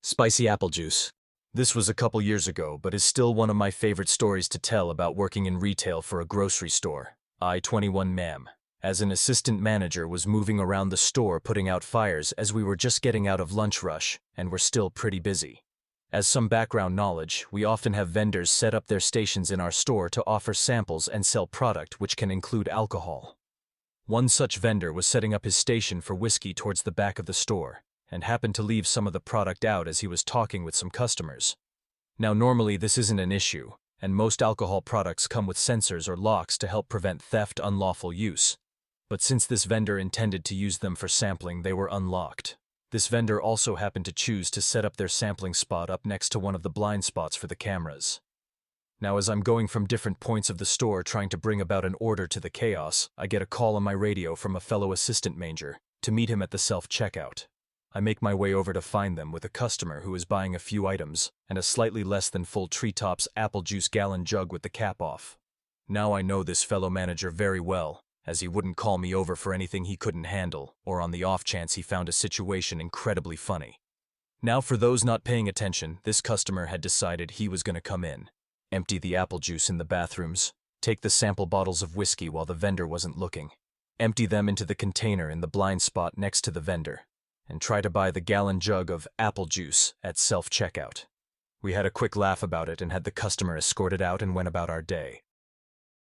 Spicy apple juice. This was a couple years ago, but is still one of my favorite stories to tell about working in retail for a grocery store. I, 21 ma'am, as an assistant manager, was moving around the store putting out fires as we were just getting out of lunch rush and were still pretty busy. As some background knowledge, we often have vendors set up their stations in our store to offer samples and sell product which can include alcohol. One such vendor was setting up his station for whiskey towards the back of the store, and happened to leave some of the product out as he was talking with some customers. Now normally this isn't an issue, and most alcohol products come with sensors or locks to help prevent theft, unlawful use. But since this vendor intended to use them for sampling, they were unlocked. This vendor also happened to choose to set up their sampling spot up next to one of the blind spots for the cameras. Now as I'm going from different points of the store trying to bring about an order to the chaos, I get a call on my radio from a fellow assistant manager to meet him at the self-checkout. I make my way over to find them with a customer who is buying a few items and a slightly less than full Treetops apple juice gallon jug with the cap off. Now I know this fellow manager very well, as he wouldn't call me over for anything he couldn't handle, or on the off chance he found a situation incredibly funny. Now for those not paying attention, this customer had decided he was going to come in, empty the apple juice in the bathrooms, take the sample bottles of whiskey while the vendor wasn't looking, empty them into the container in the blind spot next to the vendor, and try to buy the gallon jug of apple juice at self-checkout. We had a quick laugh about it and had the customer escorted out and went about our day.